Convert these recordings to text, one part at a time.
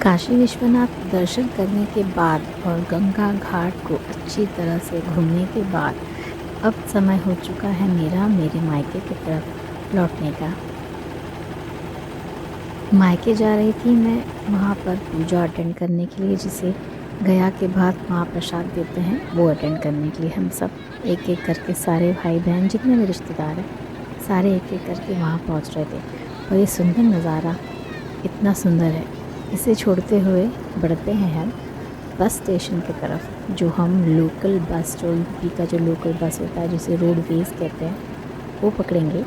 काशी विश्वनाथ दर्शन करने के बाद और गंगा घाट को अच्छी तरह से घूमने के बाद अब समय हो चुका है मेरे मायके की तरफ लौटने का। मायके जा रही थी मैं वहाँ पर पूजा अटेंड करने के लिए, जिसे गया के बाद महाप्रसाद देते हैं वो अटेंड करने के लिए हम सब एक एक करके सारे भाई बहन जितने भी रिश्तेदार हैं सारे एक एक करके वहाँ पहुँच रहे थे। और ये सुंदर नज़ारा इतना सुंदर है, इसे छोड़ते हुए बढ़ते हैं हम बस स्टेशन की तरफ, जो हम लोकल बस जो यूपी का जो लोकल बस होता है जिसे रोडवेज़ कहते हैं वो पकड़ेंगे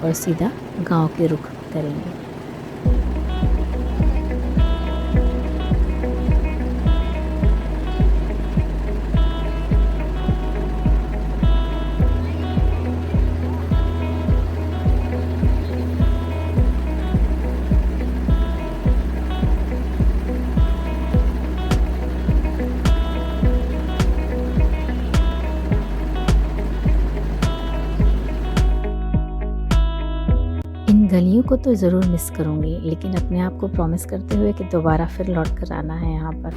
और सीधा गांव के रुख करेंगे। गलियों को तो ज़रूर मिस करूँगी, लेकिन अपने आप को प्रॉमिस करते हुए कि दोबारा फिर लौट कर आना है यहाँ पर।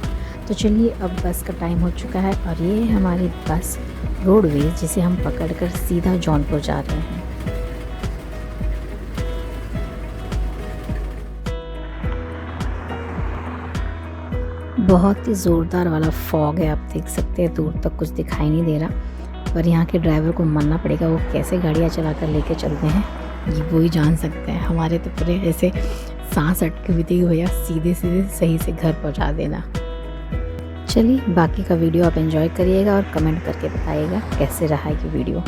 तो चलिए अब बस का टाइम हो चुका है और ये है हमारी बस रोडवेज, जिसे हम पकड़कर सीधा जौनपुर जा रहे हैं। बहुत ही ज़ोरदार वाला फॉग है, आप देख सकते हैं दूर तक कुछ दिखाई नहीं दे रहा। पर यहाँ के ड्राइवर को मानना पड़ेगा, वो कैसे गाड़ियाँ चलाकर लेके चलते हैं ये वो ही जान सकते हैं। हमारे तो पूरे ऐसे सांस अटके हुई थी, भैया सीधे सीधे सही से घर पहुंचा देना। चलिए बाकी का वीडियो आप एंजॉय करिएगा और कमेंट करके बताइएगा कैसे रहा ये वीडियो।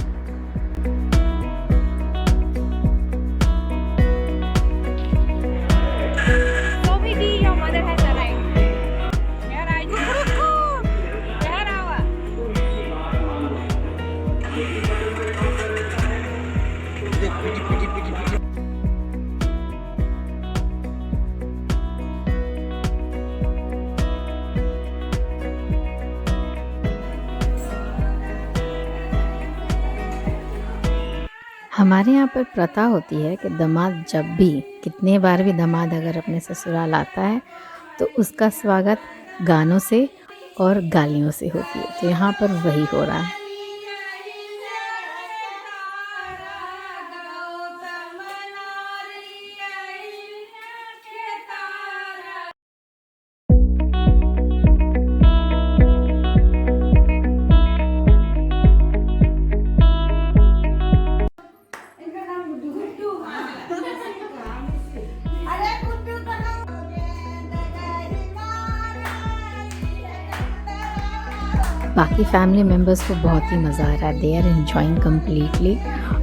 हमारे यहाँ पर प्रथा होती है कि दामाद जब भी कितने बार भी दामाद अगर अपने ससुराल आता है तो उसका स्वागत गानों से और गालियों से होती है। तो यहाँ पर वही हो रहा है। बाकी फैमिली मेम्बर्स को बहुत ही मज़ा आ रहा है, दे आर एन्जॉइंग कम्प्लीटली।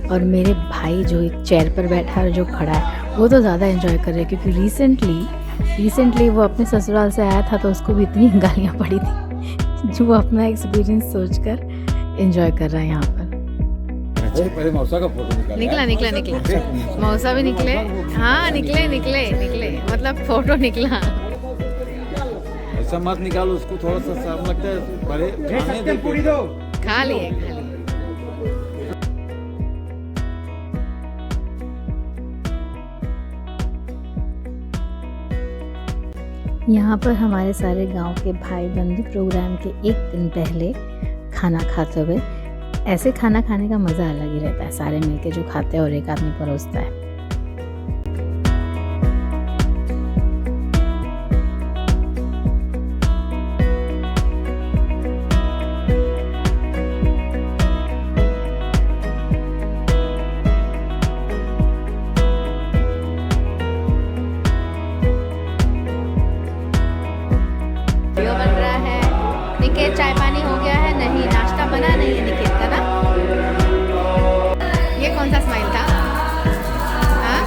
और मेरे भाई जो एक चेयर पर बैठा है और जो खड़ा है वो तो ज़्यादा एंजॉय कर रहे हैं, क्योंकि रिसेंटली वो अपने ससुराल से आया था तो उसको भी इतनी गालियाँ पड़ी थी जो वो अपना एक्सपीरियंस सोचकर एंजॉय कर रहा है यहाँ पर। पहले मौसा का फोटो निकला मौसा भी निकले। हाँ निकले मतलब फोटो निकला। ऐसा मत निकालो, उसको थोड़ा सा शर्म लगता है। बड़े पूरी दो खा लिए। यहाँ पर हमारे सारे गांव के भाई बंधु प्रोग्राम के एक दिन पहले खाना खाते हुए, ऐसे खाना खाने का मज़ा अलग ही रहता है, सारे मिलके जो खाते हैं और एक आदमी परोसता है। चाय पानी हो गया है? नहीं, नाश्ता बना नहीं है निकेत का ना। ये कौन सा स्माइल था? हाँ?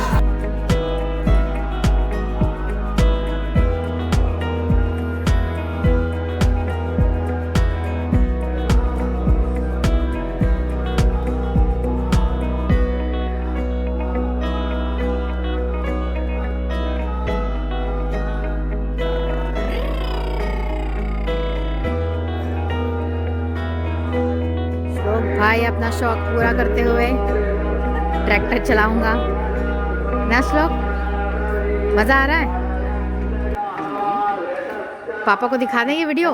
भाई अपना शौक पूरा करते हुए ट्रैक्टर चलाऊंगा ना। श्लोक मज़ा आ रहा है? पापा को दिखा दें ये वीडियो।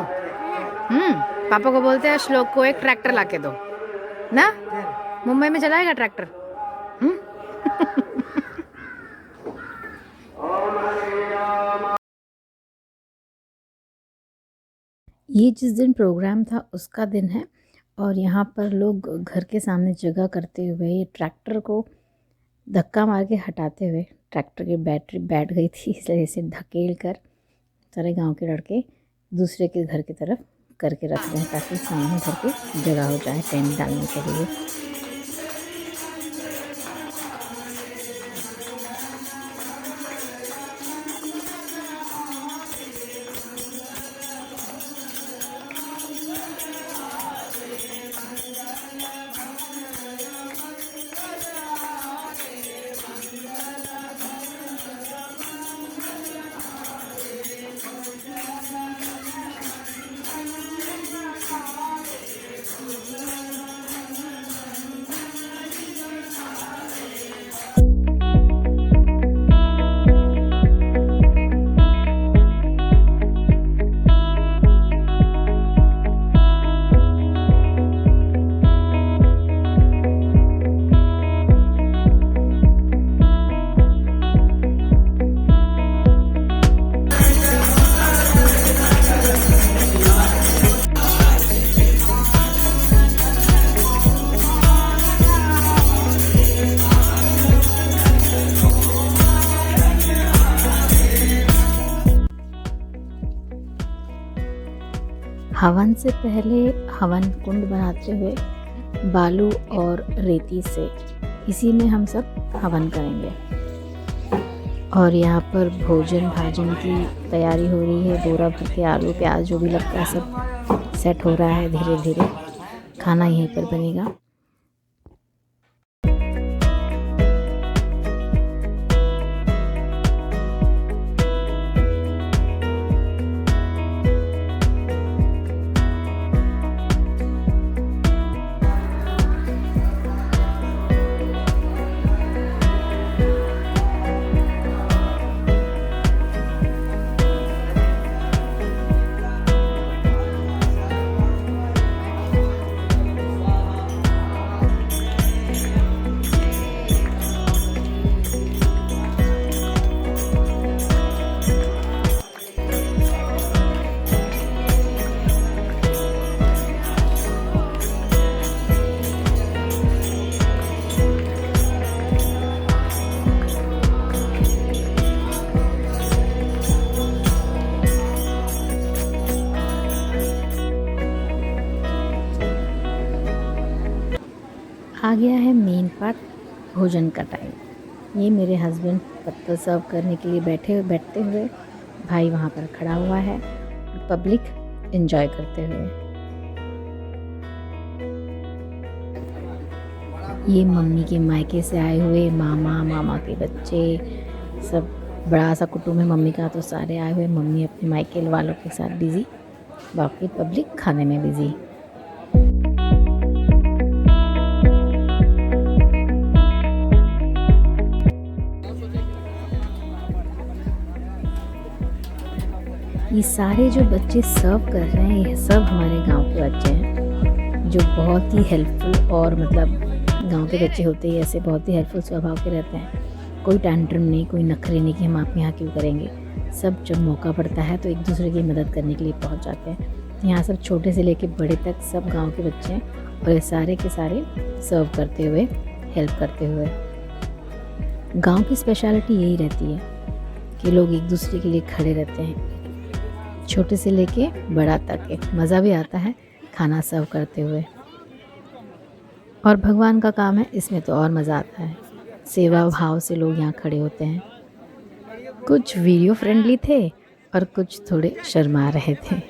पापा को बोलते हैं श्लोक को एक ट्रैक्टर लाके दो ना, मुंबई में चलाएगा ट्रैक्टर। ये जिस दिन प्रोग्राम था उसका दिन है और यहाँ पर लोग घर के सामने जगह करते हुए ये ट्रैक्टर को धक्का मार के हटाते हुए, ट्रैक्टर की बैटरी बैठ गई थी इसलिए इसे धकेल कर सारे गांव के लड़के दूसरे के घर की तरफ करके रख दें ताकि सामने घर की जगह हो जाए टेंट डालने के लिए। हवन से पहले हवन कुंड बनाते हुए बालू और रेती से इसी में हम सब हवन करेंगे। और यहाँ पर भोजन भाजन की तैयारी हो रही है। बोरा भर के आलू प्याज जो भी लगता है सब सेट हो रहा है। धीरे धीरे खाना यहीं पर बनेगा। आ गया है मेन पार्ट, भोजन का टाइम। ये मेरे हस्बैंड पत्ता सर्व करने के लिए बैठते हुए, भाई वहाँ पर खड़ा हुआ है, पब्लिक एंजॉय करते हुए। ये मम्मी के मायके से आए हुए मामा के बच्चे, सब बड़ा सा कुटुंब है मम्मी का, तो सारे आए हुए। मम्मी अपने मायके वालों के साथ बिज़ी, बाकी पब्लिक खाने में बिज़ी। ये सारे जो बच्चे सर्व कर रहे हैं ये सब हमारे गांव के बच्चे हैं, जो बहुत ही हेल्पफुल और मतलब गांव के बच्चे होते ही ऐसे बहुत ही हेल्पफुल स्वभाव के रहते हैं। कोई टैंट्रम नहीं, कोई नखरे नहीं कि हम आप यहाँ क्यों करेंगे। सब जब मौका पड़ता है तो एक दूसरे की मदद करने के लिए पहुँच जाते हैं। यहाँ सब छोटे से लेके बड़े तक सब गाँव के बच्चे हैं और ये सारे के सारे सर्व करते हुए, हेल्प करते हुए। गाँव की स्पेशलिटी यही रहती है कि लोग एक दूसरे के लिए खड़े रहते हैं, छोटे से लेके बड़ा तक। मज़ा भी आता है खाना सर्व करते हुए, और भगवान का काम है इसमें तो और मज़ा आता है। सेवा भाव से लोग यहाँ खड़े होते हैं। कुछ वीडियो फ्रेंडली थे और कुछ थोड़े शर्मा रहे थे।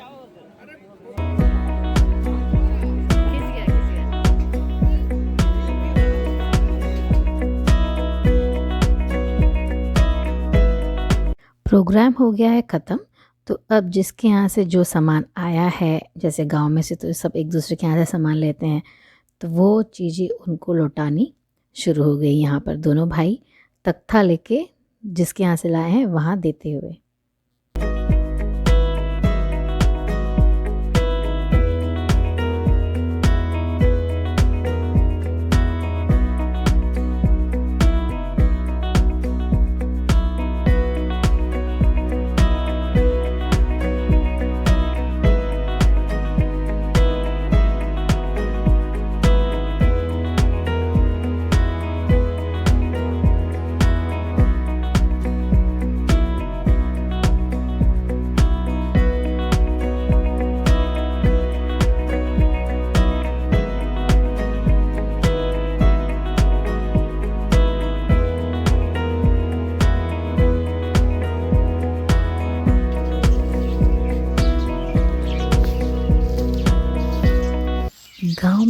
प्रोग्राम हो गया है ख़त्म। तो अब जिसके यहाँ से जो सामान आया है, जैसे गांव में से तो सब एक दूसरे के यहाँ से सामान लेते हैं, तो वो चीज़ें उनको लौटानी शुरू हो गई। यहाँ पर दोनों भाई तख्ता लेके जिसके यहाँ से लाए हैं वहाँ देते हुए।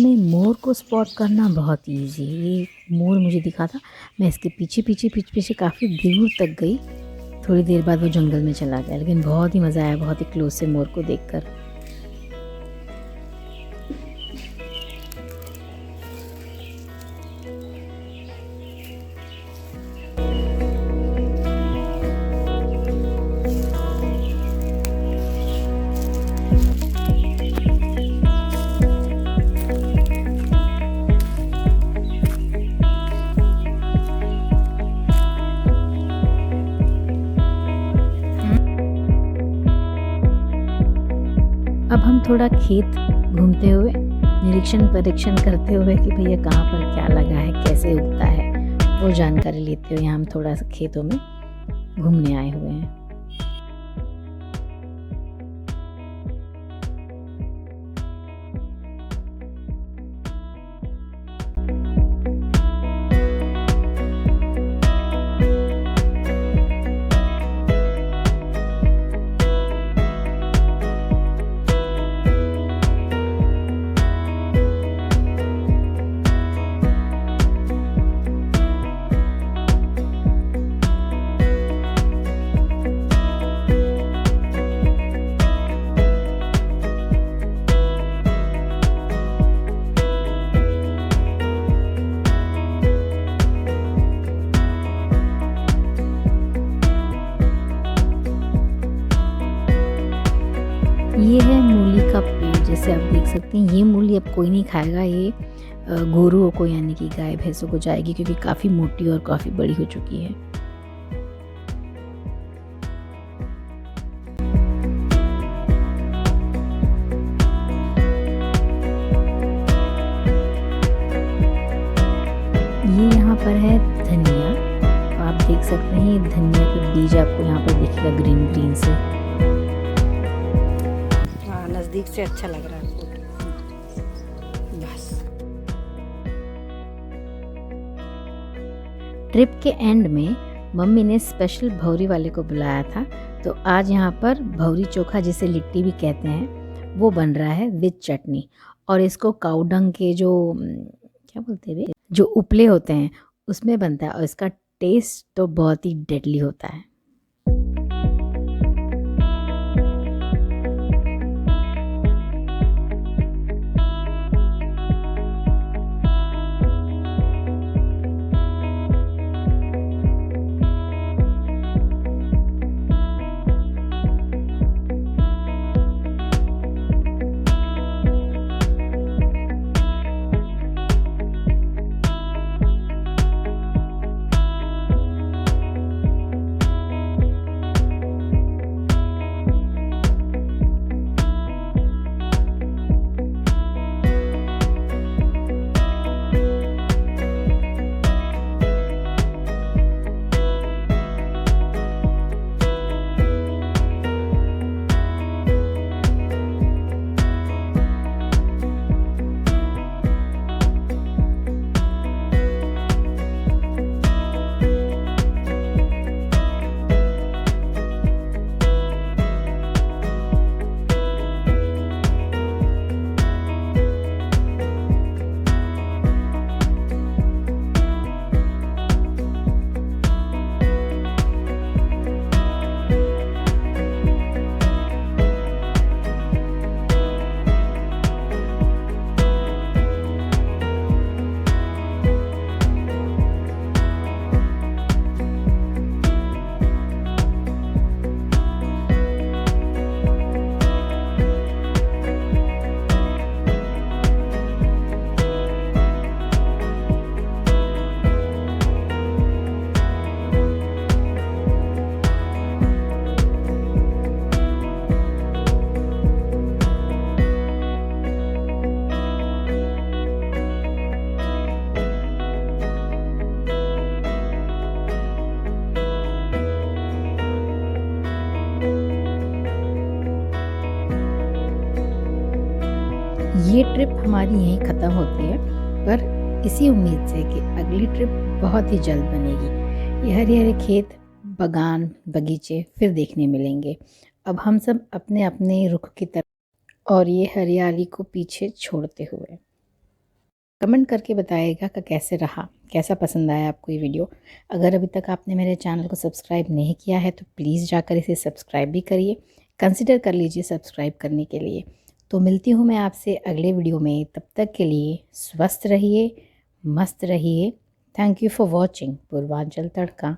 में मोर को स्पॉट करना बहुत इजी है। ये मोर मुझे दिखा था, मैं इसके पीछे पीछे पीछे पीछे काफ़ी दूर तक गई। थोड़ी देर बाद वो जंगल में चला गया, लेकिन बहुत ही मज़ा आया बहुत ही क्लोज से मोर को देखकर। अब हम थोड़ा खेत घूमते हुए निरीक्षण परीक्षण करते हुए कि भैया कहाँ पर क्या लगा है, कैसे उगता है, वो जानकारी लेते हुए हम थोड़ा सा खेतों में घूमने आए हुए हैं। ये है मूली का पेड़, जैसे आप देख सकते हैं। ये मूली अब कोई नहीं खाएगा, ये गोरुओं को यानी कि गाय भैंसों को जाएगी, क्योंकि काफ़ी मोटी और काफ़ी बड़ी हो चुकी है। ये यहाँ पर है धनिया, आप देख सकते हैं। ये धनिया के बीज आपको यहाँ पर दिखेगा ग्रीन ग्रीन से। हाँ, नज़दीक से अच्छा लग रहा है फोटो। बस ट्रिप के एंड में मम्मी ने स्पेशल भौरी वाले को बुलाया था, तो आज यहाँ पर भौरी चोखा, जिसे लिट्टी भी कहते हैं, वो बन रहा है विद चटनी। और इसको काउडंग के जो क्या बोलते हैं, जो उपले होते हैं, उसमें बनता है, और इसका टेस्ट तो बहुत ही डेडली होता है। ये ट्रिप हमारी यहीं ख़त्म होती है, पर इसी उम्मीद से कि अगली ट्रिप बहुत ही जल्द बनेगी। ये हरे हरे खेत, बागान, बगीचे फिर देखने मिलेंगे। अब हम सब अपने अपने रुख की तरफ, और ये हरियाली को पीछे छोड़ते हुए। कमेंट करके बताइएगा कि कैसे रहा, कैसा पसंद आया आपको ये वीडियो। अगर अभी तक आपने मेरे चैनल को सब्सक्राइब नहीं किया है तो प्लीज़ जाकर इसे सब्सक्राइब भी करिए, कंसिडर कर लीजिए सब्सक्राइब करने के लिए। तो मिलती हूँ मैं आपसे अगले वीडियो में, तब तक के लिए स्वस्थ रहिए, मस्त रहिए। Thank you for watching Purvanchal tadka.